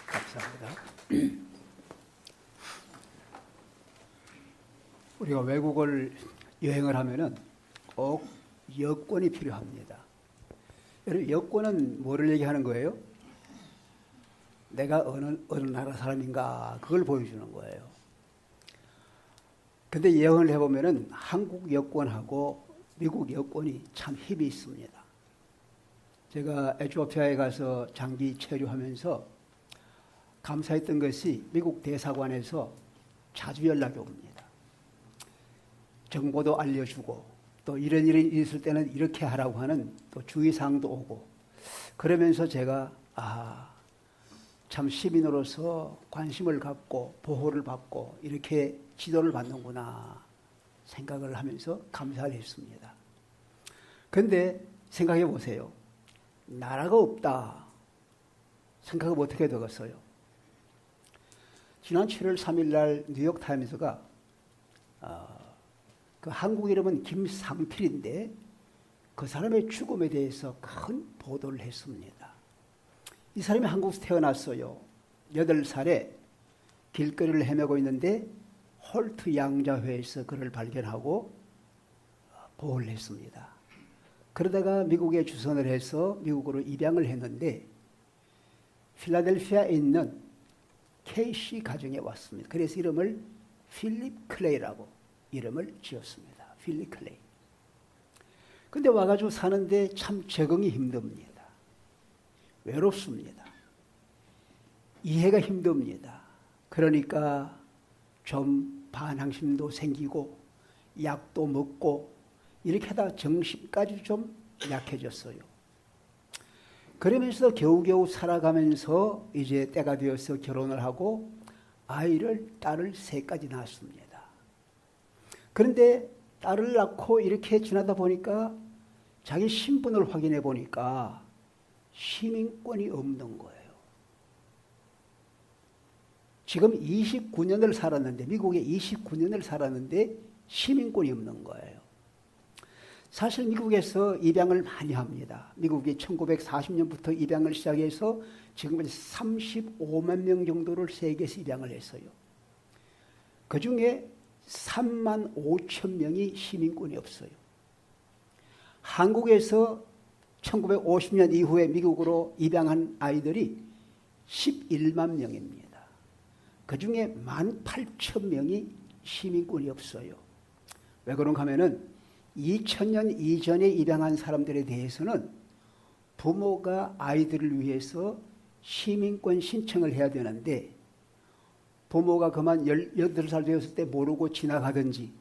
감사합니다. 우리가 외국을 여행을 하면은 꼭 여권이 필요합니다. 여러분, 여권은 뭐를 얘기하는 거예요? 내가 어느 나라 사람인가 그걸 보여주는 거예요. 근데 여행을 해보면은 한국 여권하고 미국 여권이 참 힘이 있습니다. 제가 에티오피아에 가서 장기 체류하면서 감사했던 것이 미국 대사관에서 자주 연락이 옵니다. 정보도 알려주고 또 이런 일이 있을 때는 이렇게 하라고 하는 또 주의사항도 오고, 그러면서 제가 참 시민으로서 관심을 갖고 보호를 받고 이렇게 지도를 받는구나 생각을 하면서 감사를 했습니다. 그런데 생각해 보세요. 나라가 없다 생각하면 어떻게 되겠어요? 지난 7월 3일 날 뉴욕타임스가 그 한국 이름은 김상필인데 그 사람의 죽음에 대해서 큰 보도를 했습니다. 이 사람이 한국에서 태어났어요. 8살에 길거리를 헤매고 있는데 홀트 양자회에서 그를 발견하고 보호를 했습니다. 그러다가 미국에 주선을 해서 미국으로 입양을 했는데 필라델피아에 있는 케이시 가정에 왔습니다. 그래서 이름을 필립 클레이라고 이름을 지었습니다. 필립 클레이. 근데 와가지고 사는데 참 적응이 힘듭니다. 외롭습니다. 이해가 힘듭니다. 그러니까 좀 반항심도 생기고 약도 먹고 이렇게 하다 정신까지 좀 약해졌어요. 그러면서 겨우겨우 살아가면서 이제 때가 되어서 결혼을 하고 딸을 3까지 낳았습니다. 그런데 딸을 낳고 이렇게 지나다 보니까 자기 신분을 확인해 보니까 시민권이 없는 거예요. 지금 29년을 살았는데, 미국에 29년을 살았는데 시민권이 없는 거예요. 사실 미국에서 입양을 많이 합니다. 미국이 1940년부터 입양을 시작해서 지금까지 35만 명 정도를 세계에서 입양을 했어요. 그 중에 3만 5천 명이 시민권이 없어요. 한국에서 1950년 이후에 미국으로 입양한 아이들이 11만 명입니다. 그 중에 18,000명이 시민권이 없어요. 왜 그런가 하면은 2000년 이전에 입양한 사람들에 대해서는 부모가 아이들을 위해서 시민권 신청을 해야 되는데 부모가 그만 18살 되었을 때 모르고 지나가든지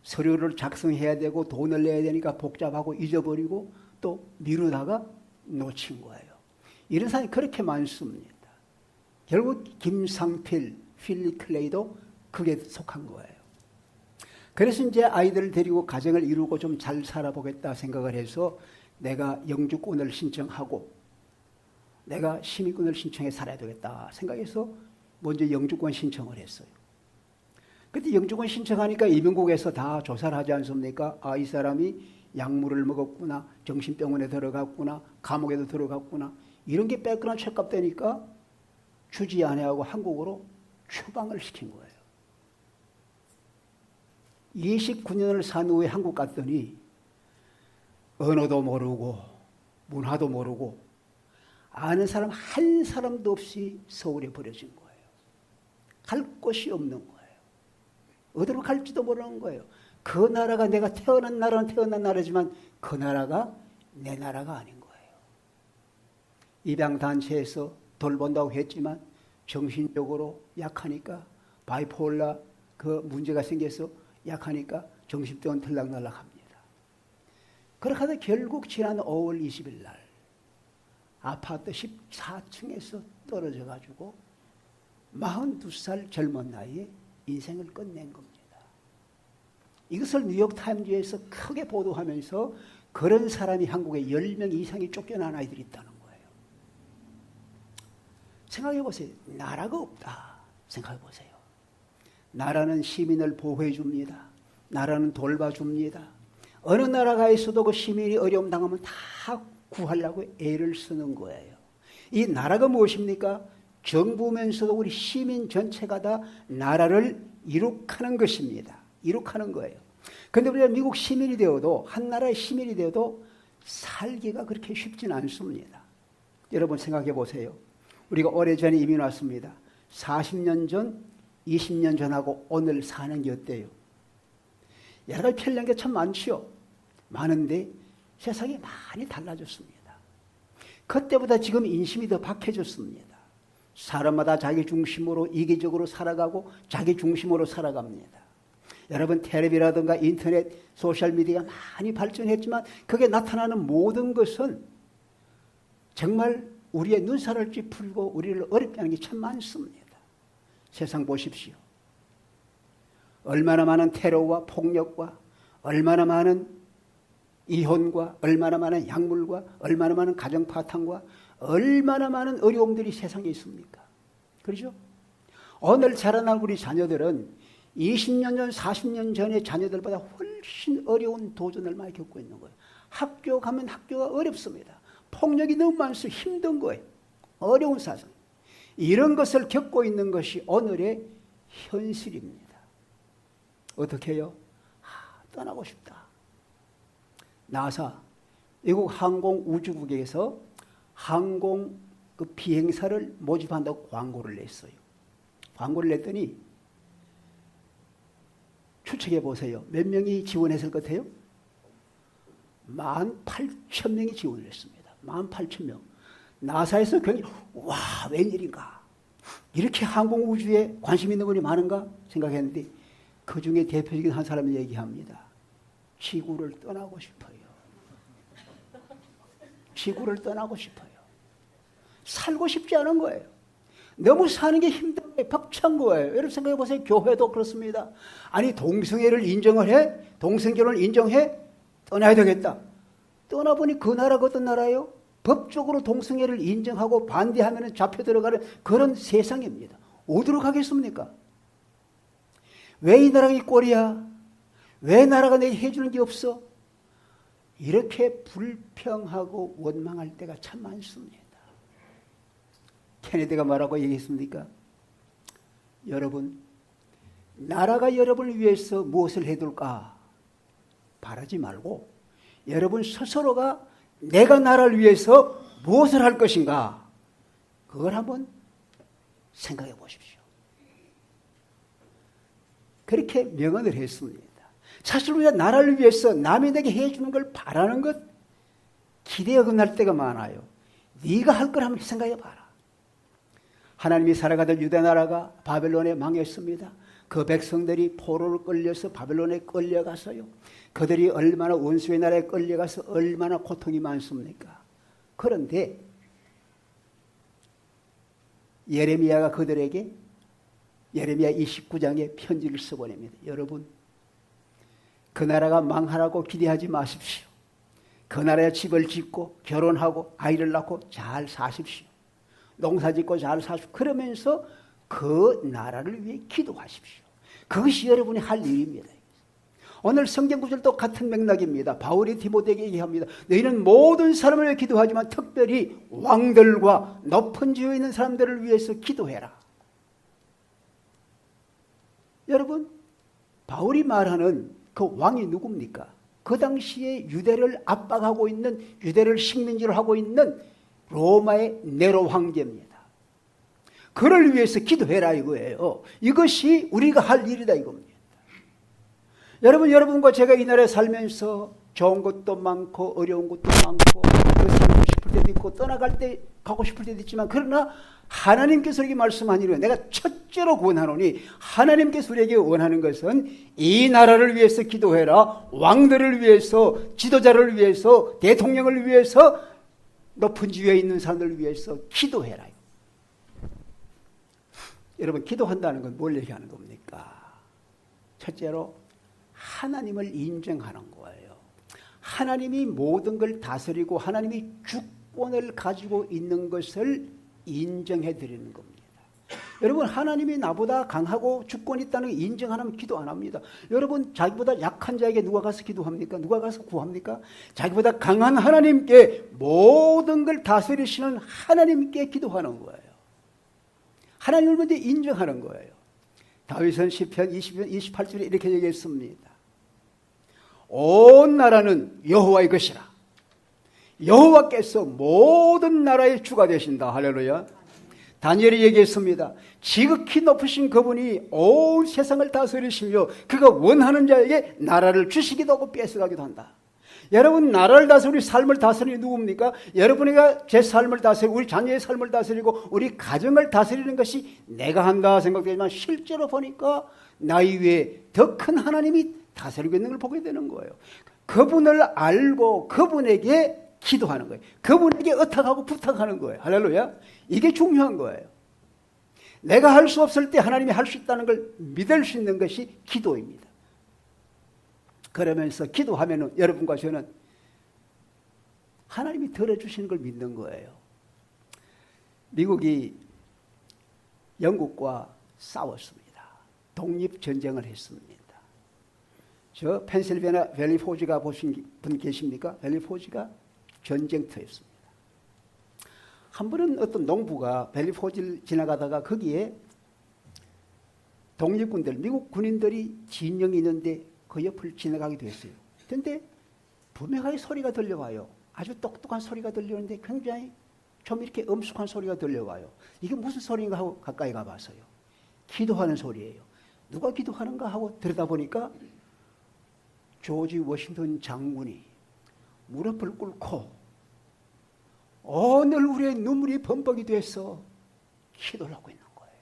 서류를 작성해야 되고 돈을 내야 되니까 복잡하고 잊어버리고 또 미루다가 놓친 거예요. 이런 사람이 그렇게 많습니다. 결국 김상필, 필립 클레이도 그게 속한 거예요. 그래서 이제 아이들을 데리고 가정을 이루고 좀 잘 살아보겠다 생각을 해서 내가 영주권을 신청하고 내가 시민권을 신청해 살아야 되겠다 생각해서 먼저 영주권 신청을 했어요. 그때 영주권 신청하니까移民국에서 다 조사를 하지 않습니까? 이 사람이 약물을 먹었구나, 정신병원에 들어갔구나, 감옥에도 들어갔구나, 이런 게 백그라운드 체크업 되니까 주지 아니하고 한국으로 추방을 시킨 거예요. 29년을 산 후에 한국 갔더니 언어도 모르고 문화도 모르고 아는 사람 한 사람도 없이 서울에 버려진 거예요. 갈 곳이 없는 거예요. 어디로 갈지도 모르는 거예요. 그 나라가 내가 태어난 나라는 태어난 나라지만 그 나라가 내 나라가 아닌 거예요. 입양단체에서 돌본다고 했지만 정신적으로 약하니까 바이폴라 그 문제가 생겨서 약하니까 정신병원 들락날락합니다. 그렇게 하다 결국 지난 5월 20일 날 아파트 14층에서 떨어져 가지고 42살 젊은 나이에 인생을 끝낸 겁니다. 이것을 뉴욕타임즈에서 크게 보도하면서 그런 사람이 한국에 10명 이상이 쫓겨난 아이들이 있다는 거예요. 생각해 보세요. 나라가 없다 생각해 보세요. 나라는 시민을 보호해 줍니다. 나라는 돌봐줍니다. 어느 나라가 있어도 그 시민이 어려움 당하면 다 구하려고 애를 쓰는 거예요. 이 나라가 무엇입니까? 정부면서도 우리 시민 전체가 다 나라를 이룩하는 것입니다. 이룩하는 거예요. 그런데 우리가 미국 시민이 되어도, 한 나라의 시민이 되어도 살기가 그렇게 쉽지는 않습니다. 여러분 생각해 보세요. 우리가 오래전에 이민 왔습니다. 40년 전, 20년 전하고 오늘 사는 게 어때요? 여러 가지 편리한 게 참 많지요. 많은데 세상이 많이 달라졌습니다. 그때보다 지금 인심이 더 박해졌습니다. 사람마다 자기 중심으로 이기적으로 살아가고 자기 중심으로 살아갑니다. 여러분 텔레비라든가 인터넷, 소셜미디어가 많이 발전했지만 그게 나타나는 모든 것은 정말 우리의 눈살을 찌푸리고 우리를 어렵게 하는 게 참 많습니다. 세상 보십시오. 얼마나 많은 테러와 폭력과 얼마나 많은 이혼과 얼마나 많은 약물과 얼마나 많은 가정 파탄과 얼마나 많은 어려움들이 세상에 있습니까? 그렇죠? 오늘 자라날 우리 자녀들은 20년 전, 40년 전의 자녀들보다 훨씬 어려운 도전을 많이 겪고 있는 거예요. 학교 가면 학교가 어렵습니다. 폭력이 너무 많아서 힘든 거예요. 어려운 사상. 이런 것을 겪고 있는 것이 오늘의 현실입니다. 어떻게 해요? 떠나고 싶다. 나사, 미국 항공우주국에서 항공 그 비행사를 모집한다고 광고를 냈어요. 광고를 냈더니 추측해 보세요. 몇 명이 지원했을 것 같아요? 18,000명이 지원을 했습니다. 18,000명. 나사에서 굉장히 와 웬일인가. 이렇게 항공우주에 관심 있는 분이 많은가 생각했는데 그 중에 대표적인 한 사람이 얘기합니다. 지구를 떠나고 싶어요. 지구를 떠나고 싶어요. 살고 싶지 않은 거예요. 너무 사는 게 힘든 거예요. 벅찬 거예요. 여러분 생각해 보세요. 교회도 그렇습니다. 아니 동성애를 인정을 해? 동성결혼을 인정해? 떠나야 되겠다. 떠나보니 그 나라가 어떤 나라예요? 법적으로 동성애를 인정하고 반대하면 잡혀 들어가는 그런 세상입니다. 어디로 가겠습니까? 왜 이 나라가 이 꼴이야? 왜 나라가 내게 해주는 게 없어? 이렇게 불평하고 원망할 때가 참 많습니다. 케네디가 뭐라고 얘기했습니까? 여러분, 나라가 여러분을 위해서 무엇을 해둘까? 바라지 말고 여러분 스스로가 내가 나라를 위해서 무엇을 할 것인가? 그걸 한번 생각해 보십시오. 그렇게 명언을 했습니다. 사실 우리가 나라를 위해서 남이 내게 해주는 걸 바라는 것 기대에 어긋날 때가 많아요. 네가 할 걸 한번 생각해 봐라. 하나님이 살아가던 유대 나라가 바벨론에 망했습니다. 그 백성들이 포로로 끌려서 바벨론에 끌려가서요. 그들이 얼마나 원수의 나라에 끌려가서 얼마나 고통이 많습니까? 그런데 예레미야가 그들에게 예레미야 29장에 편지를 써보냅니다. 여러분, 그 나라가 망하라고 기대하지 마십시오. 그 나라에 집을 짓고 결혼하고 아이를 낳고 잘 사십시오. 농사 짓고 잘 사십시오. 그러면서 그 나라를 위해 기도하십시오. 그것이 여러분이 할 일입니다. 오늘 성경 구절도 같은 맥락입니다. 바울이 디모데에게 얘기합니다. 너희는 모든 사람을 위해 기도하지만 특별히 왕들과 높은 지위에 있는 사람들을 위해서 기도해라. 여러분, 바울이 말하는 그 왕이 누굽니까? 그 당시에 유대를 압박하고 있는, 유대를 식민지로 하고 있는 로마의 네로 황제입니다. 그를 위해서 기도해라 이거예요. 이것이 우리가 할 일이다 이겁니다. 여러분과 제가 이 나라에 살면서 좋은 것도 많고 어려운 것도 많고 그 살고 싶을 때도 있고 떠나갈 때 가고 싶을 때도 있지만 그러나 하나님께서 우리에게 말씀하니라 내가 첫째로 권하노니 하나님께서 우리에게 원하는 것은 이 나라를 위해서 기도해라. 왕들을 위해서, 지도자를 위해서, 대통령을 위해서, 높은 지위에 있는 사람들을 위해서 기도해라. 여러분, 기도한다는 건 뭘 얘기하는 겁니까? 첫째로 하나님을 인정하는 거예요. 하나님이 모든 걸 다스리고 하나님이 주권을 가지고 있는 것을 인정해 드리는 겁니다. 여러분, 하나님이 나보다 강하고 주권이 있다는 걸 인정 안 하면 기도 안 합니다. 여러분, 자기보다 약한 자에게 누가 가서 기도합니까? 누가 가서 구합니까? 자기보다 강한 하나님께, 모든 걸 다스리시는 하나님께 기도하는 거예요. 하나님을 먼저 인정하는 거예요. 다윗은 시편 20편 28절에 이렇게 얘기했습니다. 온 나라는 여호와의 것이라. 여호와께서 모든 나라의 주가 되신다. 할렐루야. 다니엘이 얘기했습니다. 지극히 높으신 그분이 온 세상을 다스리시며 그가 원하는 자에게 나라를 주시기도 하고 뺏어가기도 한다. 여러분, 나라를 다스리고 삶을 다스리는 누굽니까? 여러분이가 제 삶을 다스리고 우리 자녀의 삶을 다스리고 우리 가정을 다스리는 것이 내가 한다 생각되지만 실제로 보니까 나이 위에 더 큰 하나님이 다스리고 있는 걸 보게 되는 거예요. 그분을 알고 그분에게 기도하는 거예요. 그분에게 의탁하고 부탁하는 거예요. 할렐루야. 이게 중요한 거예요. 내가 할 수 없을 때 하나님이 할 수 있다는 걸 믿을 수 있는 것이 기도입니다. 그러면서 기도하면은 여러분과 저는 하나님이 들어주시는 걸 믿는 거예요. 미국이 영국과 싸웠습니다. 독립전쟁을 했습니다. 저 펜실베니아 밸리 포지가 보신 분 계십니까? 밸리 포지가 전쟁터였습니다. 한 번은 어떤 농부가 밸리 포지를 지나가다가 거기에 독립군들, 미국 군인들이 진영이 있는데 그 옆을 지나가기도 했어요. 그런데 분명하게 소리가 들려와요. 아주 똑똑한 소리가 들리는데 굉장히 좀 이렇게 엄숙한 소리가 들려와요. 이게 무슨 소리인가 하고 가까이 가봤어요. 기도하는 소리예요. 누가 기도하는가 하고 들여다보니까 조지 워싱턴 장군이 무릎을 꿇고 오늘 우리의 눈물이 범벅이 돼서 기도를 하고 있는 거예요.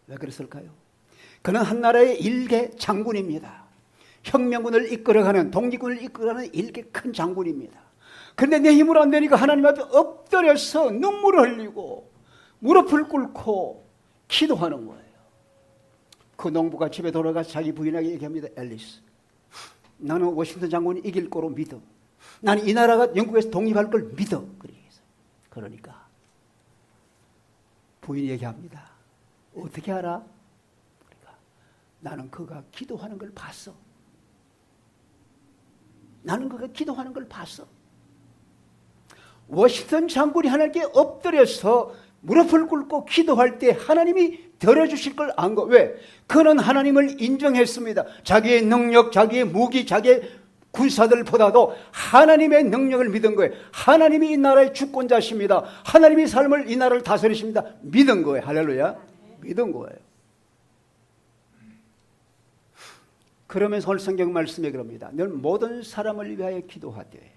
왜 그랬을까요? 그는 한 나라의 일개 장군입니다. 혁명군을 이끌어가는, 독립군을 이끌어가는 일개 큰 장군입니다. 그런데 내 힘으로 안 되니까 하나님 앞에 엎드려서 눈물을 흘리고 무릎을 꿇고 기도하는 거예요. 그 농부가 집에 돌아가서 자기 부인에게 얘기합니다. 앨리스, 나는 워싱턴 장군이 이길 거로 믿어. 나는 이 나라가 영국에서 독립할 걸 믿어. 그러니까 부인이 얘기합니다. 어떻게 알아? 그러니까 나는 그가 기도하는 걸 봤어. 나는 그가 기도하는 걸 봤어. 워싱턴 장군이 하나님께 엎드려서 무릎을 꿇고 기도할 때 하나님이 들어주실 걸 안 거. 왜? 그는 하나님을 인정했습니다. 자기의 능력, 자기의 무기, 자기의 군사들보다도 하나님의 능력을 믿은 거예요. 하나님이 이 나라의 주권자십니다. 하나님이 삶을 이 나라를 다스리십니다. 믿은 거예요. 할렐루야. 믿은 거예요. 그러면서 오늘 성경 말씀에 그럽니다. 너는 모든 사람을 위하여 기도하되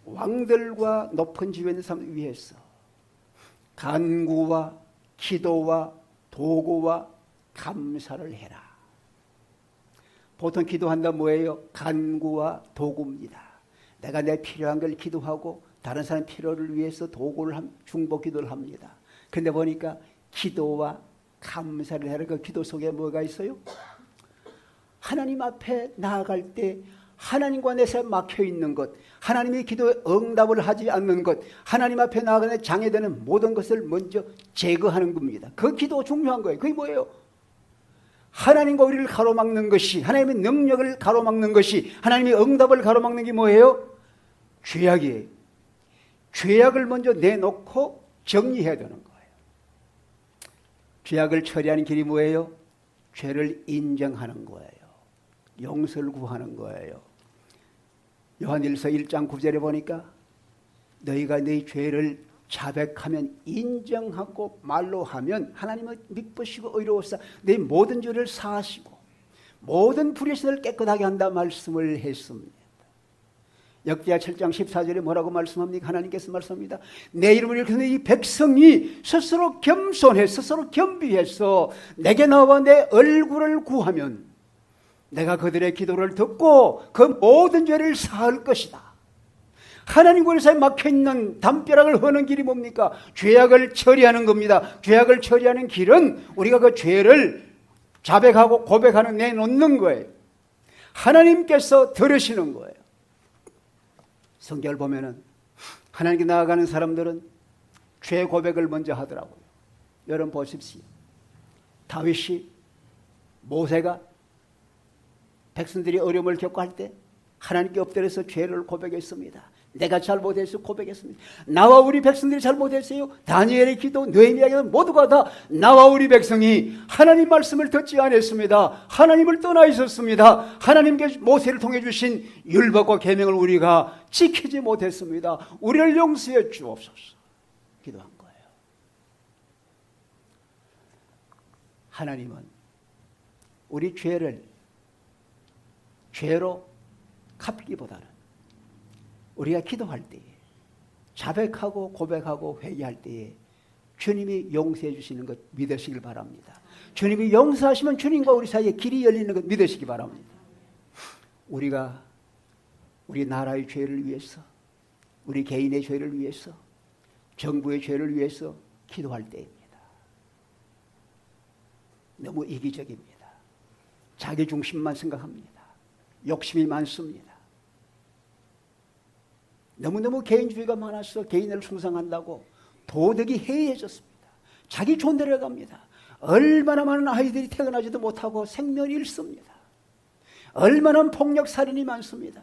왕들과 높은 지위에 있는 사람을 위해서 간구와 기도와 도구와 감사를 해라. 보통 기도한다 뭐예요? 간구와 도구입니다. 내가 내 필요한 걸 기도하고 다른 사람 필요를 위해서 도구를 중보 기도를 합니다. 근데 보니까 기도와 감사를 해라. 그 기도 속에 뭐가 있어요? 하나님 앞에 나아갈 때 하나님과 내 삶에 막혀있는 것, 하나님이 기도에 응답을 하지 않는 것, 하나님 앞에 나아가는 장애되는 모든 것을 먼저 제거하는 겁니다. 그 기도가 중요한 거예요. 그게 뭐예요? 하나님과 우리를 가로막는 것이, 하나님의 능력을 가로막는 것이, 하나님의 응답을 가로막는 게 뭐예요? 죄악이에요. 죄악을 먼저 내놓고 정리해야 되는 거예요. 죄악을 처리하는 길이 뭐예요? 죄를 인정하는 거예요. 용서를 구하는 거예요. 요한일서 1장 9절에 보니까 너희가 너희 죄를 자백하면, 인정하고 말로 하면 하나님은 미쁘시고 의로우사 내 모든 죄를 사하시고 모든 불의의 신을 깨끗하게 한다 말씀을 했습니다. 역대하 7장 14절에 뭐라고 말씀합니까? 하나님께서 말씀합니다. 내 이름을 일컫는 이 백성이 스스로 겸손해 스스로 겸비해서 내게 나와 내 얼굴을 구하면 내가 그들의 기도를 듣고 그 모든 죄를 사할 것이다. 하나님과 우리 사이에 막혀있는 담벼락을 허는 길이 뭡니까? 죄악을 처리하는 겁니다. 죄악을 처리하는 길은 우리가 그 죄를 자백하고 고백하는, 내놓는 거예요. 하나님께서 들으시는 거예요. 성경을 보면은 하나님께 나아가는 사람들은 죄 고백을 먼저 하더라고요. 여러분 보십시오. 다윗이 모세가 백성들이 어려움을 겪고 할 때 하나님께 엎드려서 죄를 고백했습니다. 내가 잘못해서 고백했습니다. 나와 우리 백성들이 잘못했어요. 다니엘의 기도, 느헤미야의 기도 모두가 다 나와 우리 백성이 하나님 말씀을 듣지 않았습니다. 하나님을 떠나 있었습니다. 하나님께 모세를 통해 주신 율법과 계명을 우리가 지키지 못했습니다. 우리를 용서해 주옵소서 기도한 거예요. 하나님은 우리 죄를 죄로 갚기보다는 우리가 기도할 때에 자백하고 고백하고 회개할 때에 주님이 용서해 주시는 것 믿으시길 바랍니다. 주님이 용서하시면 주님과 우리 사이에 길이 열리는 것 믿으시기 바랍니다. 우리가 우리 나라의 죄를 위해서, 우리 개인의 죄를 위해서, 정부의 죄를 위해서 기도할 때입니다. 너무 이기적입니다. 자기 중심만 생각합니다. 욕심이 많습니다. 너무너무 개인주의가 많아서 개인을 숭상한다고 도덕이 해이해졌습니다. 자기 존대로 갑니다. 얼마나 많은 아이들이 태어나지도 못하고 생명을 잃습니다. 얼마나 폭력 살인이 많습니다.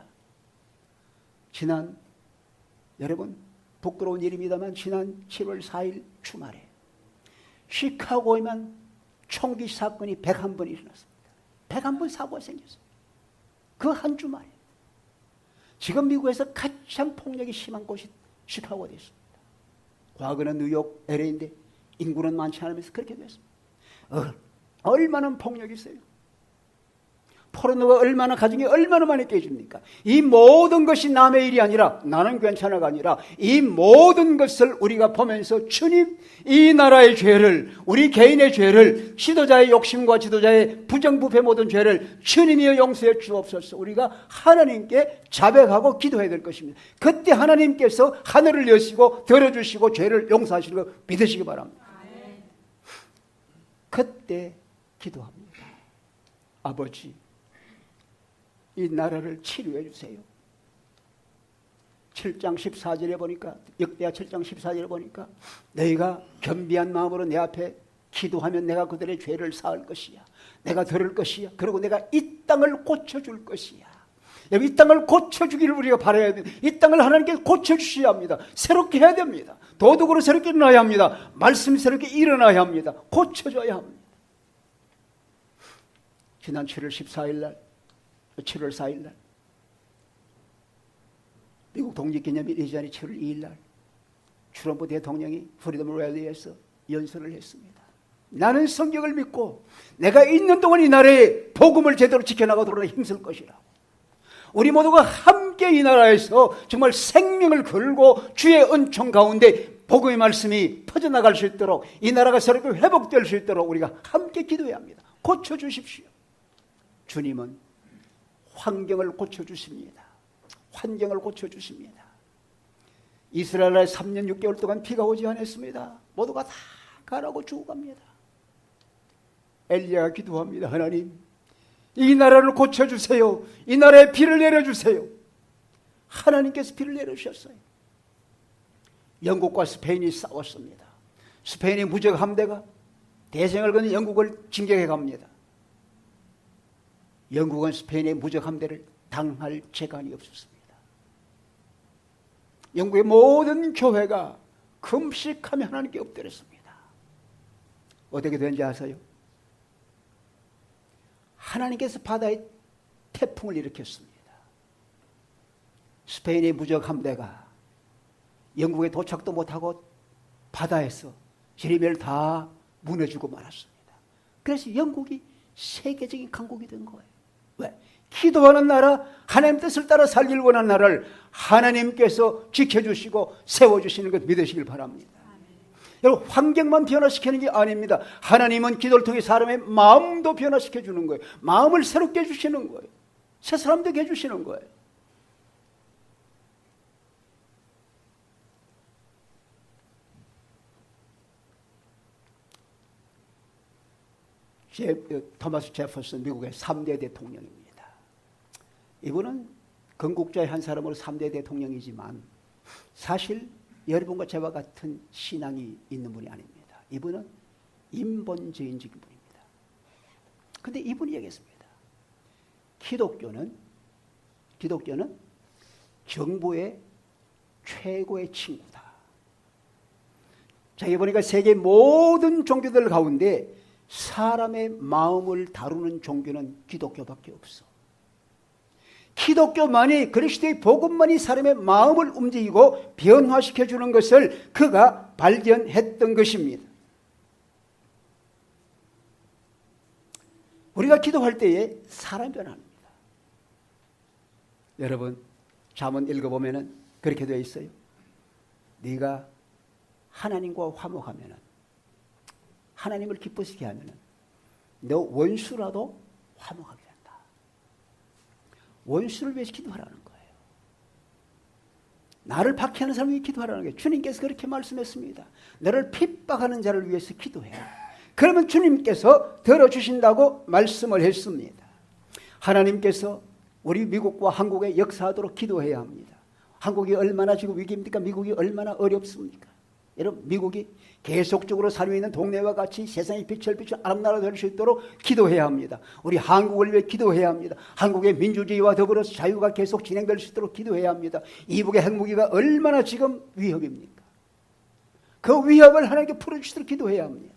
여러분 부끄러운 일입니다만 지난 7월 4일 주말에 시카고에만 총기 사건이 101번 일어났습니다. 101번 사고가 생겼습니다. 그 한 주말에. 지금 미국에서 가장 폭력이 심한 곳이 시카고가 됐습니다. 과거는 뉴욕, LA인데 인구는 많지 않으면서 그렇게 됐습니다. 얼마나 폭력이 있어요. 포르노가 얼마나 가정이 얼마나 많이 깨집니까? 이 모든 것이 남의 일이 아니라 나는 괜찮아가 아니라 이 모든 것을 우리가 보면서 주님 이 나라의 죄를 우리 개인의 죄를 지도자의 욕심과 지도자의 부정부패 모든 죄를 주님이여 용서해 주옵소서. 우리가 하나님께 자백하고 기도해야 될 것입니다. 그때 하나님께서 하늘을 여시고 들어주시고 죄를 용서하시는 거 믿으시기 바랍니다. 그때 기도합니다. 아버지 이 나라를 치료해 주세요. 7장 14절에 보니까 역대하 7장 14절에 보니까 너희가 겸비한 마음으로 내 앞에 기도하면 내가 그들의 죄를 사할 것이야. 내가 들을 것이야. 그리고 내가 이 땅을 고쳐줄 것이야. 여기 이 땅을 고쳐주기를 우리가 바라야 됩니다. 이 땅을 하나님께 고쳐주셔야 합니다. 새롭게 해야 됩니다. 도덕으로 새롭게 일어나야 합니다. 말씀이 새롭게 일어나야 합니다. 고쳐줘야 합니다. 지난 7월 14일 날 7월 4일 날 미국 독립기념일 이전이 7월 2일 날 트럼프 대통령이 프리덤 랠리에서 연설을 했습니다. 나는 성경을 믿고 내가 있는 동안 이 나라의 복음을 제대로 지켜나가도록 힘쓸 것이라고. 우리 모두가 함께 이 나라에서 정말 생명을 걸고 주의 은총 가운데 복음의 말씀이 퍼져나갈 수 있도록 이 나라가 새롭게 회복될 수 있도록 우리가 함께 기도해야 합니다. 고쳐주십시오. 주님은 환경을 고쳐주십니다. 환경을 고쳐주십니다. 이스라엘에 3년 6개월 동안 비가 오지 않았습니다. 모두가 다 가라고 죽어갑니다. 엘리야가 기도합니다. 하나님 이 나라를 고쳐주세요. 이 나라에 비를 내려주세요. 하나님께서 비를 내려주셨어요. 영국과 스페인이 싸웠습니다. 스페인의 무적 함대가 대서양을 건너 영국을 진격해 갑니다. 영국은 스페인의 무적 함대를 당할 재간이 없었습니다. 영국의 모든 교회가 금식하며 하나님께 엎드렸습니다. 어떻게 된지 아세요? 하나님께서 바다에 태풍을 일으켰습니다. 스페인의 무적 함대가 영국에 도착도 못하고 바다에서 지리멸 다 무너지고 말았습니다. 그래서 영국이 세계적인 강국이 된 거예요. 왜? 기도하는 나라, 하나님 뜻을 따라 살기를 원하는 나라를 하나님께서 지켜주시고 세워주시는 것 믿으시길 바랍니다. 여러분 환경만 변화시키는 게 아닙니다. 하나님은 기도를 통해 사람의 마음도 변화시켜 주는 거예요. 마음을 새롭게 해주시는 거예요. 새 사람 되게 해주시는 거예요. 토마스 제퍼슨 미국의 3대 대통령입니다. 이분은 건국자의 한 사람으로 3대 대통령이지만 사실 여러분과 저와 같은 신앙이 있는 분이 아닙니다. 이분은 인본주의적인 분입니다. 그런데 이분이 얘기했습니다. 기독교는 정부의 최고의 친구다. 자, 보니까 세계 모든 종교들 가운데 사람의 마음을 다루는 종교는 기독교밖에 없어. 기독교만이, 그리스도의 복음만이 사람의 마음을 움직이고 변화시켜 주는 것을 그가 발견했던 것입니다. 우리가 기도할 때에 사람이 변합니다. 여러분, 잠언 읽어보면 그렇게 되어 있어요. 네가 하나님과 화목하면, 하나님을 기쁘시게 하면 너 원수라도 화목하게 된다. 원수를 위해서 기도하라는 거예요. 나를 박해하는 사람을 위해 기도하라는 거예요. 주님께서 그렇게 말씀했습니다. 너를 핍박하는 자를 위해서 기도해라. 그러면 주님께서 들어주신다고 말씀을 했습니다. 하나님께서 우리 미국과 한국에 역사하도록 기도해야 합니다. 한국이 얼마나 지금 위기입니까? 미국이 얼마나 어렵습니까? 여러분, 미국이 계속적으로 살고 있는 동네와 같이 세상의 빛을 비춘 아름나라 될 수 있도록 기도해야 합니다. 우리 한국을 위해 기도해야 합니다. 한국의 민주주의와 더불어서 자유가 계속 진행될 수 있도록 기도해야 합니다. 이북의 핵무기가 얼마나 지금 위협입니까? 그 위협을 하나님께 풀어주시도록 기도해야 합니다.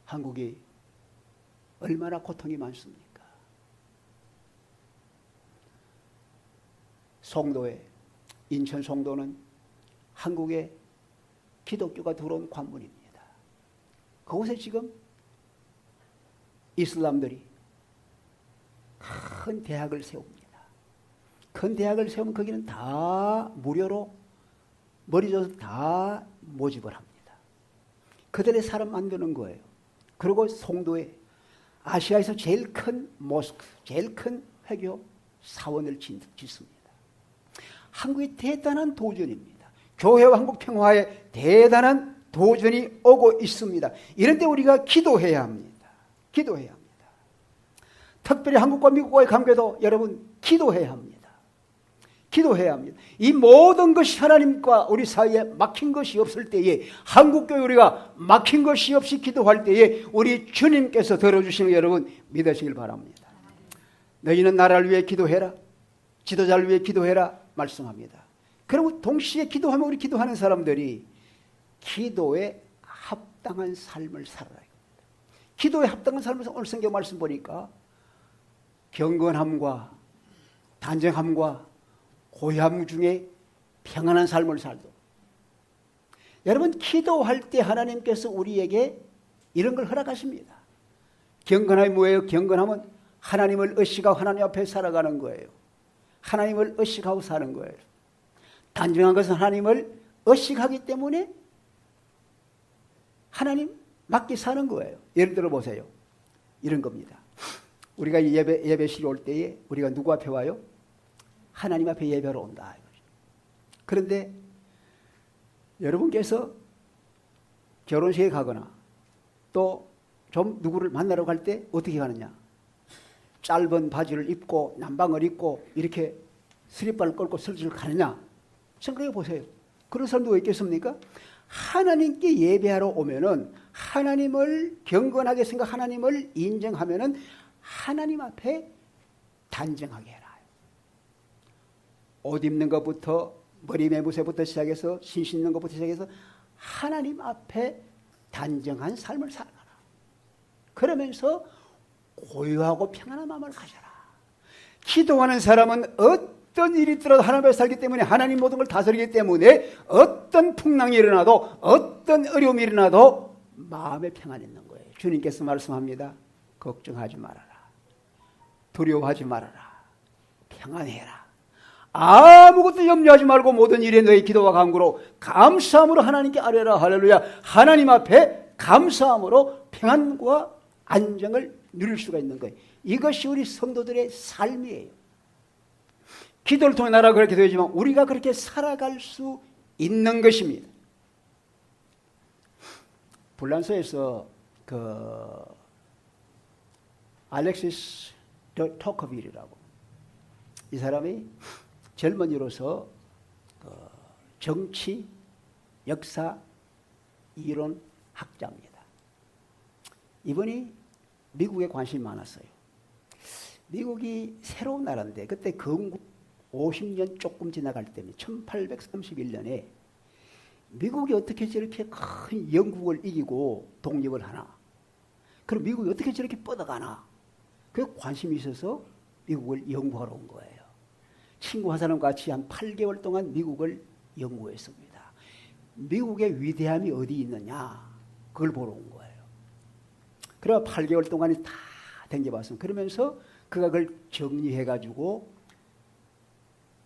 한국이 얼마나 고통이 많습니까? 송도에, 인천 송도는 한국의 기독교가 들어온 관문입니다. 그곳에 지금 이슬람들이 큰 대학을 세웁니다. 큰 대학을 세우면 거기는 다 무료로 머리 줘서 다 모집을 합니다. 그들의 사람 만드는 거예요. 그리고 송도에 아시아에서 제일 큰 모스크, 제일 큰 회교 사원을 짓습니다. 한국이 대단한 도전입니다. 교회와 한국 평화에 대단한 도전이 오고 있습니다. 이런 때 우리가 기도해야 합니다. 기도해야 합니다. 특별히 한국과 미국과의 관계도 여러분 기도해야 합니다. 기도해야 합니다. 이 모든 것이 하나님과 우리 사이에 막힌 것이 없을 때에, 한국교회 우리가 막힌 것이 없이 기도할 때에 우리 주님께서 들어주시는 여러분 믿으시길 바랍니다. 너희는 나라를 위해 기도해라, 지도자를 위해 기도해라 말씀합니다. 그리고 동시에 기도하면 우리 기도하는 사람들이 기도에 합당한 삶을 살아야 합니다. 기도에 합당한 삶을 오늘 성경 말씀 보니까 경건함과 단정함과 고요함 중에 평안한 삶을 살도. 여러분, 기도할 때 하나님께서 우리에게 이런 걸 허락하십니다. 경건함이 뭐예요? 경건함은 하나님을 의식하고 하나님 앞에 살아가는 거예요. 하나님을 의식하고 사는 거예요. 단정한 것은 하나님을 의식하기 때문에 하나님 맞게 사는 거예요. 예를 들어 보세요. 이런 겁니다. 우리가 예배실 올 때에 우리가 누구 앞에 와요? 하나님 앞에 예배로 온다. 그런데 여러분께서 결혼식에 가거나 또 좀 누구를 만나러 갈 때 어떻게 가느냐? 짧은 바지를 입고 남방을 입고 이렇게 스리퍼를 끌고 슬슬 가느냐? 생각해 보세요. 그런 사람도 왜 있겠습니까? 하나님께 예배하러 오면은 하나님을 경건하게 생각, 하나님을 인정하면은 하나님 앞에 단정하게 해라. 옷 입는 것부터 머리 매부새부터 시작해서 신 씻는 것부터 시작해서 하나님 앞에 단정한 삶을 살아가라. 그러면서 고요하고 평안한 마음을 가져라. 기도하는 사람은 어떤 일이 있더라도 하나님 앞에 살기 때문에, 하나님 모든 걸 다스리기 때문에 어떤 풍랑이 일어나도 어떤 어려움이 일어나도 마음에 평안이 있는 거예요. 주님께서 말씀합니다. 걱정하지 말아라. 두려워하지 말아라. 평안해라. 아무것도 염려하지 말고 모든 일에 너의 기도와 간구로 감사함으로 하나님께 아뢰라. 할렐루야. 하나님 앞에 감사함으로 평안과 안정을 누릴 수가 있는 거예요. 이것이 우리 성도들의 삶이에요. 기도를 통해 나라가 그렇게 되지만 우리가 그렇게 살아갈 수 있는 것입니다. 불란서에서 알렉시스 토커빌이라고, 이 사람이 젊은이로서 정치, 역사, 이론 학자입니다. 이분이 미국에 관심이 많았어요. 미국이 새로운 나라인데 그때 건국 50년 조금 지나갈 때입니다. 1831년에 미국이 어떻게 저렇게 큰 영국을 이기고 독립을 하나? 그럼 미국이 어떻게 저렇게 뻗어가나? 그 관심이 있어서 미국을 연구하러 온 거예요. 친구 한 사람과 같이 한 8개월 동안 미국을 연구했습니다. 미국의 위대함이 어디 있느냐? 그걸 보러 온 거예요. 그래서 8개월 동안 다 댕겨봤습니다. 그러면서 그가 그걸 정리해가지고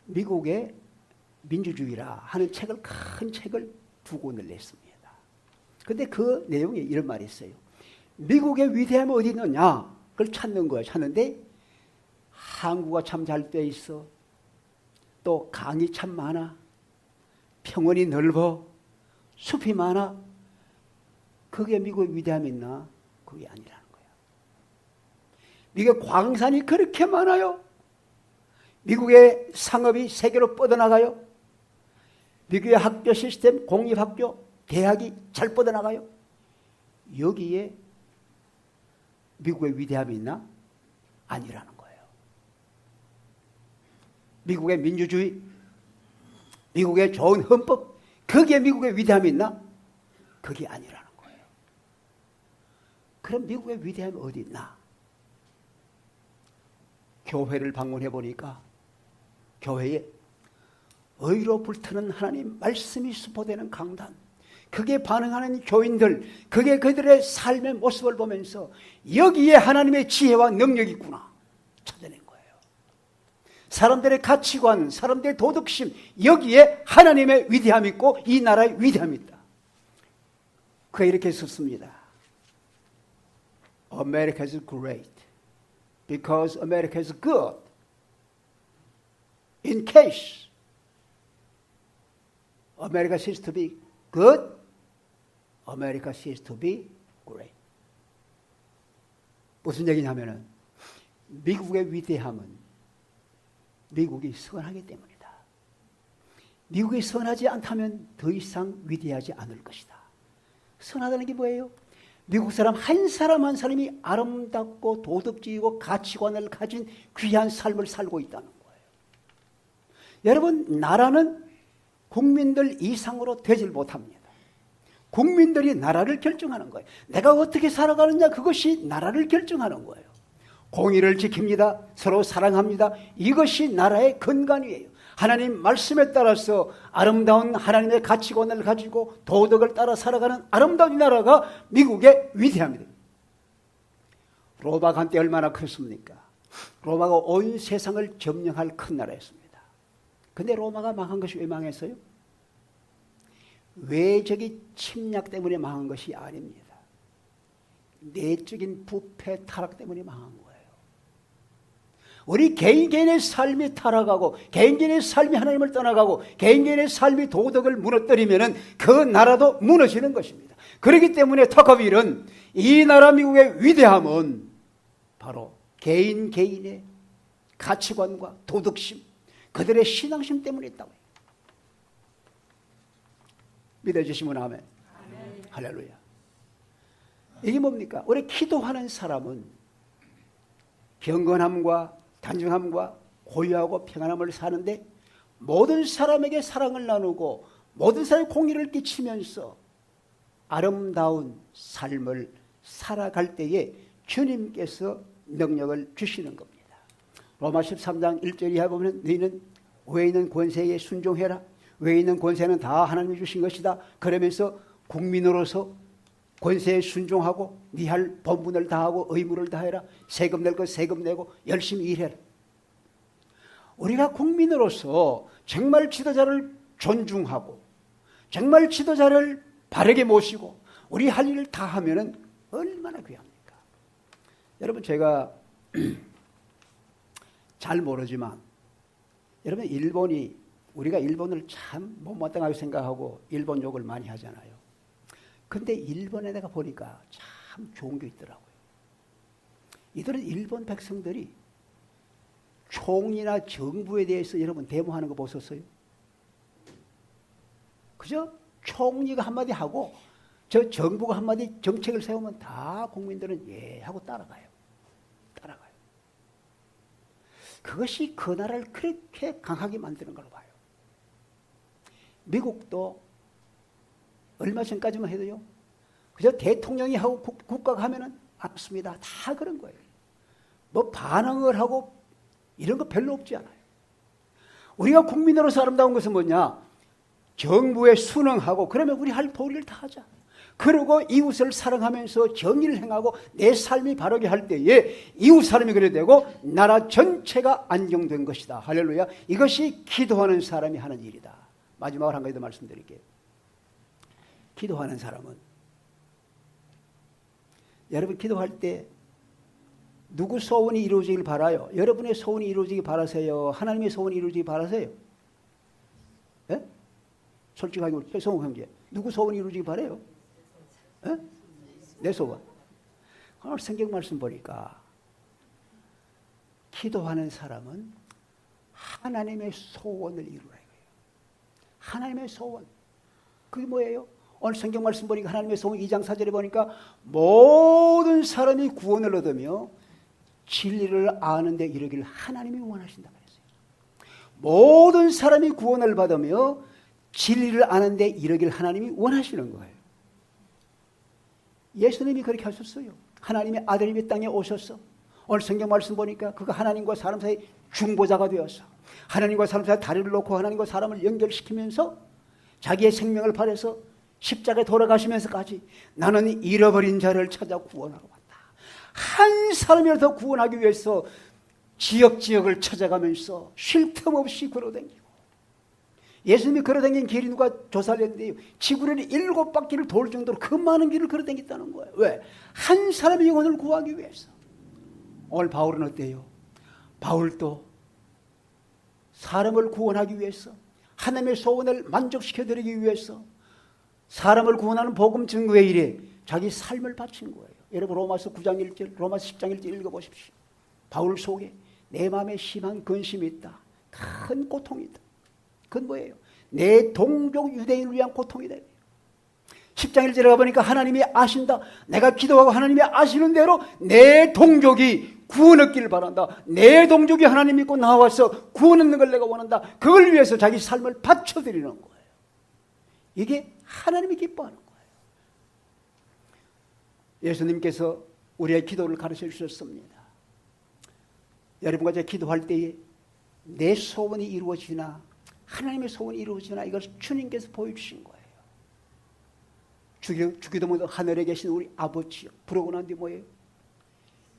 미국의 민주주의라 하는 책을, 큰 책을 2권을 냈습니다. 근데 그 내용에 이런 말이 있어요. 미국의 위대함이 어디 있느냐? 그걸 찾는 거예요. 찾는데 항구가 참 잘 돼 있어. 또 강이 참 많아. 평원이 넓어. 숲이 많아. 그게 미국의 위대함이 있나? 그게 아니라는 거예요. 미국의 광산이 그렇게 많아요. 미국의 상업이 세계로 뻗어나가요. 미국의 학교 시스템, 공립학교, 대학이 잘 뻗어나가요. 여기에 미국의 위대함이 있나? 아니라는 거예요. 미국의 민주주의, 미국의 좋은 헌법, 거기에 미국의 위대함이 있나? 그게 아니라는 거예요. 그럼 미국의 위대함이 어디 있나? 교회를 방문해 보니까 교회에 의로 불타는 하나님 말씀이 수포되는 강단, 그게 반응하는 교인들, 그게 그들의 삶의 모습을 보면서 여기에 하나님의 지혜와 능력이 있구나 찾아낸 거예요. 사람들의 가치관, 사람들의 도덕심, 여기에 하나님의 위대함이 있고 이 나라의 위대함이 있다. 그가 이렇게 썼습니다. America is great because America is good. In case America ceases to be good, America ceases to be great. 무슨 얘기냐면은 미국의 위대함은 미국이 선하기 때문이다. 미국이 선하지 않다면 더 이상 위대하지 않을 것이다. 선하다는 게 뭐예요? 미국 사람 한 사람 한 사람이 아름답고 도덕적이고 가치관을 가진 귀한 삶을 살고 있다는 거예요. 여러분, 나라는 국민들 이상으로 되질 못합니다. 국민들이 나라를 결정하는 거예요. 내가 어떻게 살아가느냐, 그것이 나라를 결정하는 거예요. 공의를 지킵니다. 서로 사랑합니다. 이것이 나라의 근간이에요. 하나님 말씀에 따라서 아름다운 하나님의 가치관을 가지고 도덕을 따라 살아가는 아름다운 나라가 미국의 위대함이다. 로마가 한때 얼마나 컸습니까? 로마가 온 세상을 점령할 큰 나라였습니다. 근데 로마가 망한 것이 왜 망했어요? 외적인 침략 때문에 망한 것이 아닙니다. 내적인 부패 타락 때문에 망한 거예요. 우리 개인의 삶이 타락하고 개인의 삶이 하나님을 떠나가고 개인의 삶이 도덕을 무너뜨리면 그 나라도 무너지는 것입니다. 그렇기 때문에 터커빌은 이 나라 미국의 위대함은 바로 개인의 가치관과 도덕심, 그들의 신앙심 때문에 있다고 해요. 믿어주시면 아멘. 아멘. 할렐루야. 이게 뭡니까? 우리 기도하는 사람은 경건함과 단정함과 고유하고 평안함을 사는데 모든 사람에게 사랑을 나누고 모든 사람의 공의를 끼치면서 아름다운 삶을 살아갈 때에 주님께서 능력을 주시는 겁니다. 로마 13장 1절 이하 보면 너희는 위에 있는 권세에 순종해라. 위에 있는 권세는 다 하나님이 주신 것이다. 그러면서 국민으로서 권세에 순종하고 네 할 본분을 다하고 의무를 다해라. 세금 낼 것 세금 내고 열심히 일해라. 우리가 국민으로서 정말 지도자를 존중하고 정말 지도자를 바르게 모시고 우리 할 일을 다 하면은 얼마나 귀합니까? 여러분, 제가 잘 모르지만 여러분, 우리가 일본을 참 못마땅하게 생각하고 일본 욕을 많이 하잖아요. 근데 일본에 내가 보니까 참 좋은 게 있더라고요. 이들은 일본 백성들이 총리나 정부에 대해서 여러분 데모하는 거 보셨어요? 그죠? 총리가 한마디 하고 저 정부가 한마디 정책을 세우면 다 국민들은 예 하고 따라가요. 따라가요. 그것이 그 나라를 그렇게 강하게 만드는 걸로 봐요. 미국도 얼마 전까지만 해도요. 그저 대통령이 하고 국가가 하면은 알았습니다. 다 그런 거예요. 뭐 반항을 하고 이런 거 별로 없지 않아요. 우리가 국민으로서 아름다운 것은 뭐냐? 정부에 순응하고 그러면 우리 할 도리를 다 하자. 그리고 이웃을 사랑하면서 정의를 행하고 내 삶이 바르게 할 때에 이웃 사람이 그래 되고 나라 전체가 안정된 것이다. 할렐루야. 이것이 기도하는 사람이 하는 일이다. 마지막으로 한 가지 더 말씀드릴게요. 기도하는 사람은 여러분 기도할 때 누구 소원이 이루어지길 바라요? 여러분의 소원이 이루어지길 바라세요? 하나님의 소원이 이루어지길 바라세요? 예? 솔직하게 성우 형제, 누구 소원이 이루어지길 바라요? 예? 내 소원. 오늘 성경 말씀 보니까 기도하는 사람은 하나님의 소원을 이루라 이거예요. 하나님의 소원. 그게 뭐예요? 오늘 성경 말씀 보니까 하나님의 소원 2장 4절에 보니까 모든 사람이 구원을 얻으며 진리를 아는 데 이르기를 하나님이 원하신다 말했어요. 모든 사람이 구원을 받으며 진리를 아는 데 이르기를 하나님이 원하시는 거예요. 예수님이 그렇게 하셨어요. 하나님의 아들이 땅에 오셔서 오늘 성경 말씀 보니까 그가 하나님과 사람 사이 중보자가 되어서 하나님과 사람 사이 다리를 놓고 하나님과 사람을 연결시키면서 자기의 생명을 발해서 십자가에 돌아가시면서까지 나는 잃어버린 자를 찾아 구원하러 왔다. 한 사람이라도 구원하기 위해서 지역을 찾아가면서 쉴 틈 없이 걸어다니고 예수님이 걸어다닌 길이 누가 조사를 했는데요. 지구를 7바퀴를 돌 정도로 그 많은 길을 걸어다녔다는 거예요. 왜? 한 사람의 영혼을 구하기 위해서. 오늘 바울은 어때요? 바울도 사람을 구원하기 위해서 하나님의 소원을 만족시켜드리기 위해서 사람을 구원하는 복음 증거의 일에 자기 삶을 바친 거예요. 여러분 로마서 9장 1절, 로마서 10장 1절 읽어보십시오. 바울 속에 내 마음에 심한 근심이 있다. 큰 고통이 있다. 그건 뭐예요? 내 동족 유대인을 위한 고통이다. 10장 1절에 가보니까 하나님이 아신다. 내가 기도하고 하나님이 아시는 대로 내 동족이 구원 얻기를 바란다. 내 동족이 하나님 믿고 나와서 구원 얻는 걸 내가 원한다. 그걸 위해서 자기 삶을 바쳐드리는 거예요. 이게 하나님이 기뻐하는 거예요. 예수님께서 우리의 기도를 가르쳐 주셨습니다. 여러분과 제가 기도할 때에 내 소원이 이루어지나 하나님의 소원이 이루어지나 이걸 주님께서 보여주신 거예요. 주기도문도 하늘에 계신 우리 아버지요. 부르고 난 뒤 뭐예요?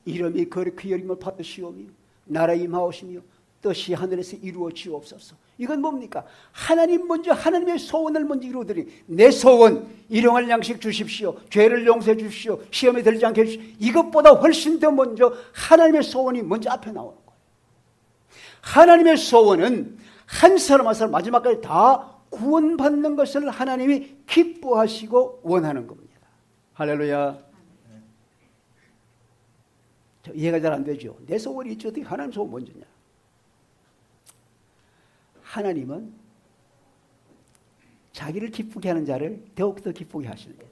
이름이 거룩히 여김을 받으시오며 나라 임하오시며 뜻이 하늘에서 이루어지옵소서. 이건 뭡니까? 하나님 먼저 하나님의 소원을 먼저 이루어드리. 내 소원 일용할 양식 주십시오. 죄를 용서해 주십시오. 시험에 들지 않게 해주십시오. 이것보다 훨씬 더 먼저 하나님의 소원이 먼저 앞에 나오는 거예요. 하나님의 소원은 한 사람 한 사람 마지막까지 다 구원받는 것을 하나님이 기뻐하시고 원하는 겁니다. 할렐루야. 이해가 잘 안 되죠. 내 소원이 있지 어떻게 하나님 소원 먼저냐. 하나님은 자기를 기쁘게 하는 자를 더욱더 기쁘게 하십니다.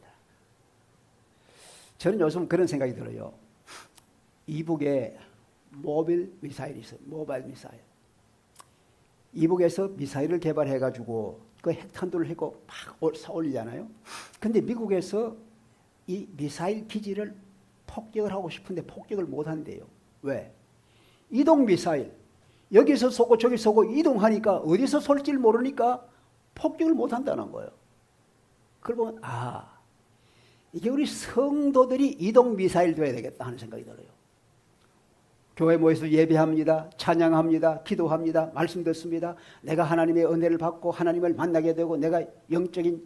저는 요즘 그런 생각이 들어요. 이북에 모빌 미사일이 있어요. 모바일 미사일. 이북에서 미사일을 개발해가지고 그 핵탄두를 해고 막 쏘올리잖아요. 근데 미국에서 이 미사일 기지를 폭격을 하고 싶은데 폭격을 못 한대요. 왜? 이동 미사일. 여기서 쏘고 저기 쏘고 이동하니까 어디서 쏠지를 모르니까 폭격을 못 한다는 거예요. 그걸 보면 이게 우리 성도들이 이동 미사일 돼야 되겠다 하는 생각이 들어요. 교회 모여서 예배합니다. 찬양합니다. 기도합니다. 말씀 듣습니다. 내가 하나님의 은혜를 받고 하나님을 만나게 되고 내가 영적인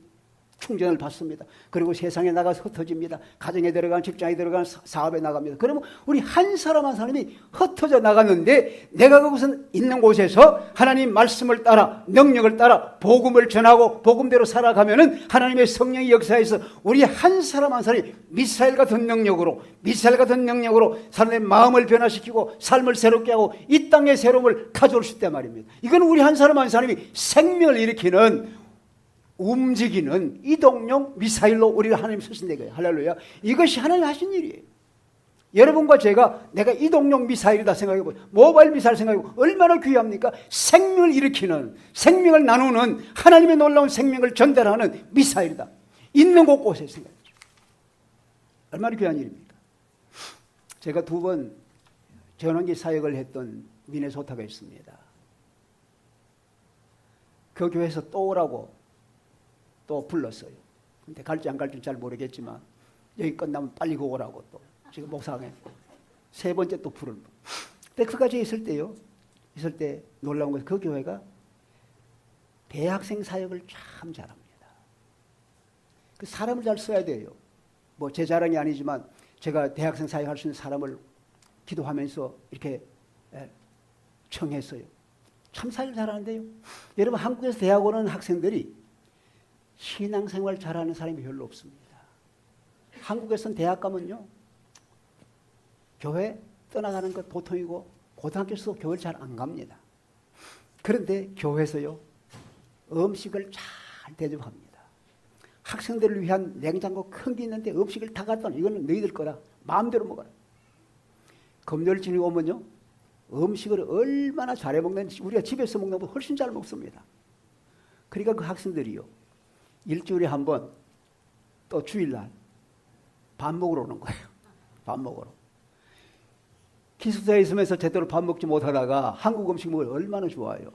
충전을 받습니다. 그리고 세상에 나가서 흩어집니다. 가정에 들어간, 직장에 들어간, 사업에 나갑니다. 그러면 우리 한 사람 한 사람이 흩어져 나갔는데 내가 그곳에 있는 곳에서 하나님 말씀을 따라 능력을 따라 복음을 전하고 복음대로 살아가면은 하나님의 성령의 역사에서 우리 한 사람 한 사람이 미사일 같은 능력으로 사람의 마음을 변화시키고 삶을 새롭게 하고 이 땅의 새로움을 가져올 수 있단 말입니다. 이건 우리 한 사람 한 사람이 생명을 일으키는 움직이는 이동용 미사일로 우리를 하나님 쓰신다는 거예요. 할렐루야. 이것이 하나님 하신 일이에요. 여러분과 제가 내가 이동용 미사일이다 생각해보세요. 모바일 미사일 생각해보세요. 얼마나 귀합니까? 생명을 일으키는, 생명을 나누는, 하나님의 놀라운 생명을 전달하는 미사일이다. 있는 곳곳에 생각해보죠. 얼마나 귀한 일입니까? 제가 2번 전원기 사역을 했던 미네소타가 있습니다. 그 교회에서 또 오라고 또 불렀어요. 근데 갈지 안 갈지 잘 모르겠지만 여기 끝나면 빨리 오라고 또 지금 목사에 3번째 또 부르는. 근데 그까지 있을 때 놀라운 것은 그 교회가 대학생 사역을 참 잘합니다. 그 사람을 잘 써야 돼요. 뭐 제 자랑이 아니지만 제가 대학생 사역할 수 있는 사람을 기도하면서 이렇게 청했어요. 참 사역을 잘하는데요. 여러분 한국에서 대학 오는 학생들이 신앙생활 잘하는 사람이 별로 없습니다. 한국에서는 대학 가면요 교회 떠나가는 것 보통이고 고등학교에서도 교회를 잘 안 갑니다. 그런데 교회에서요 음식을 잘 대접합니다. 학생들을 위한 냉장고 큰 게 있는데 음식을 다 갖다 놔. 이거는 너희들 거라 마음대로 먹어라. 금요일 저녁 오면요 음식을 얼마나 잘해 먹는지 우리가 집에서 먹는 것보다 훨씬 잘 먹습니다. 그러니까 그 학생들이요 일주일에 한 번 또 주일날 밥 먹으러 오는 거예요. 밥 먹으러. 기숙사에 있으면서 제대로 밥 먹지 못하다가 한국 음식 먹으면 얼마나 좋아요.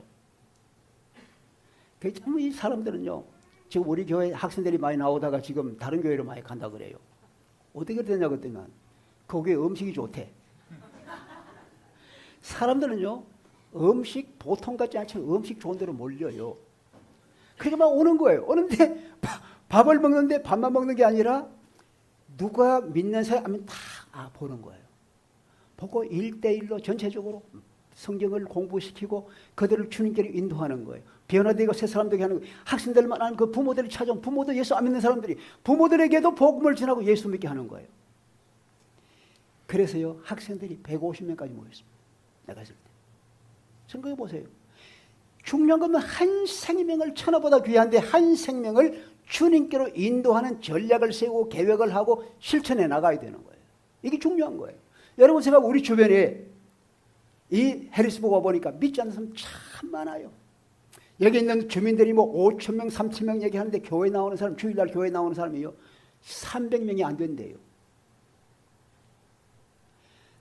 이 사람들은요 지금 우리 교회 학생들이 많이 나오다가 지금 다른 교회로 많이 간다 그래요. 어떻게 되냐고 했더니 그 교회 음식이 좋대. 사람들은요 음식 보통 같지 않지만 음식 좋은 데로 몰려요. 그러니까 막 오는 거예요. 오는데 밥을 먹는데 밥만 먹는 게 아니라 누가 믿는 사람 하면 다 보는 거예요. 보고 1대1로 전체적으로 성경을 공부시키고 그들을 주님께로 인도하는 거예요. 변화되고 새 사람 되게 하는 거예요. 학생들만 아는 그 부모들이 찾아온 부모도 예수 안 믿는 사람들이 부모들에게도 복음을 전하고 예수 믿게 하는 거예요. 그래서요 학생들이 150명까지 모였습니다. 내가 있을 때. 생각해 보세요. 중요한 건 한 생명을 천하보다 귀한데 한 생명을 주님께로 인도하는 전략을 세우고 계획을 하고 실천해 나가야 되는 거예요. 이게 중요한 거예요. 여러분 생각 우리 주변에 이 해리스버그 와보니까 믿지 않는 사람 참 많아요. 여기 있는 주민들이 뭐 5,000명, 3,000명 얘기하는데 교회 나오는 사람, 주일날 교회 나오는 사람이요 300명이 안 된대요.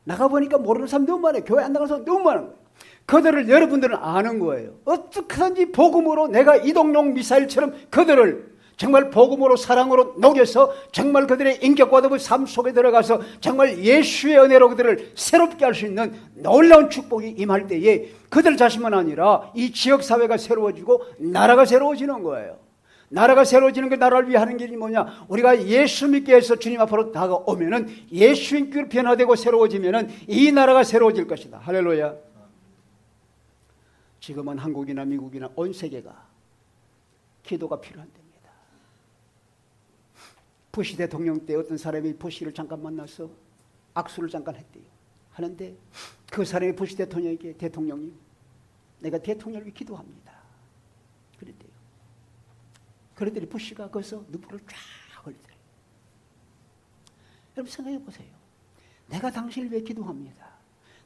나가보니까 모르는 사람 너무 많아요. 교회 안 나가는 사람 너무 많은 거예요. 그들을 여러분들은 아는 거예요. 어떻게든지 복음으로 내가 이동용 미사일처럼 그들을 정말 복음으로 사랑으로 녹여서 정말 그들의 인격과 더불어 삶 속에 들어가서 정말 예수의 은혜로 그들을 새롭게 할 수 있는 놀라운 축복이 임할 때에 그들 자신만 아니라 이 지역사회가 새로워지고 나라가 새로워지는 거예요. 나라가 새로워지는 게 나라를 위해 하는 길이 뭐냐? 우리가 예수 믿게 해서 주님 앞으로 다가오면은 예수인격으로 변화되고 새로워지면은 이 나라가 새로워질 것이다. 할렐루야. 지금은 한국이나 미국이나 온 세계가 기도가 필요한 때입니다. 부시 대통령 때 어떤 사람이 부시를 잠깐 만나서 악수를 잠깐 했대요. 하는데 그 사람이 부시 대통령에게 대통령님 내가 대통령을 위해 기도합니다. 그랬대요. 그랬더니 부시가 거기서 눈물을 쫙 흘리더래요. 여러분 생각해 보세요. 내가 당신을 위해 기도합니다.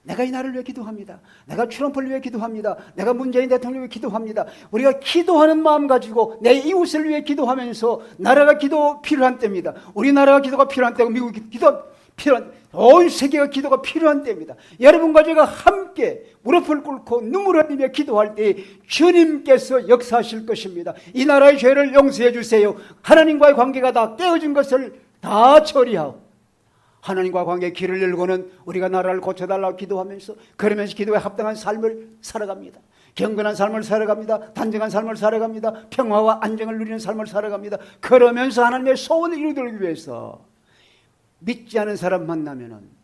내가 이 나라를 위해 기도합니다. 내가 트럼프를 위해 기도합니다. 내가 문재인 대통령을 위해 기도합니다. 우리가 기도하는 마음 가지고 내 이웃을 위해 기도하면서 나라가 기도 필요한 때입니다. 우리나라가 기도가 필요한 때고 미국이 기도 필요한 온 세계가 기도가 필요한 때입니다. 여러분과 제가 함께 무릎을 꿇고 눈물을 흘리며 기도할 때 주님께서 역사하실 것입니다. 이 나라의 죄를 용서해 주세요. 하나님과의 관계가 다 깨어진 것을 다 처리하고 하나님과 관계의 길을 열고는 우리가 나라를 고쳐달라고 기도하면서 그러면서 기도에 합당한 삶을 살아갑니다. 경건한 삶을 살아갑니다. 단정한 삶을 살아갑니다. 평화와 안정을 누리는 삶을 살아갑니다. 그러면서 하나님의 소원을 이루기 위해서 믿지 않은 사람 만나면은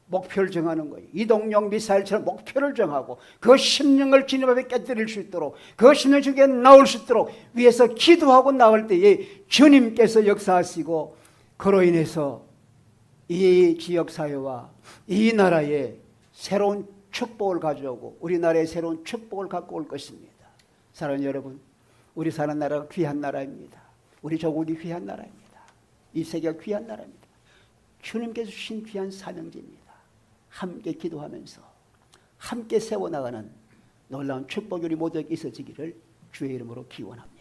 목표를 정하는 거예요. 이동용 미사일처럼 목표를 정하고 그 심령을 주님 앞에 깨뜨릴 수 있도록, 그 심령 중에 나올 수 있도록 위해서 기도하고 나갈 때에 주님께서 역사하시고, 그로 인해서 이 지역사회와 이 나라에 새로운 축복을 가져오고 우리나라에 새로운 축복을 갖고 올 것입니다. 사랑하는 여러분, 우리 사는 나라가 귀한 나라입니다. 우리 조국이 귀한 나라입니다. 이 세계가 귀한 나라입니다. 주님께서 주신 귀한 사명제입니다. 함께 기도하면서 함께 세워나가는 놀라운 축복이 우리 모두에게 있어지기를 주의 이름으로 기원합니다.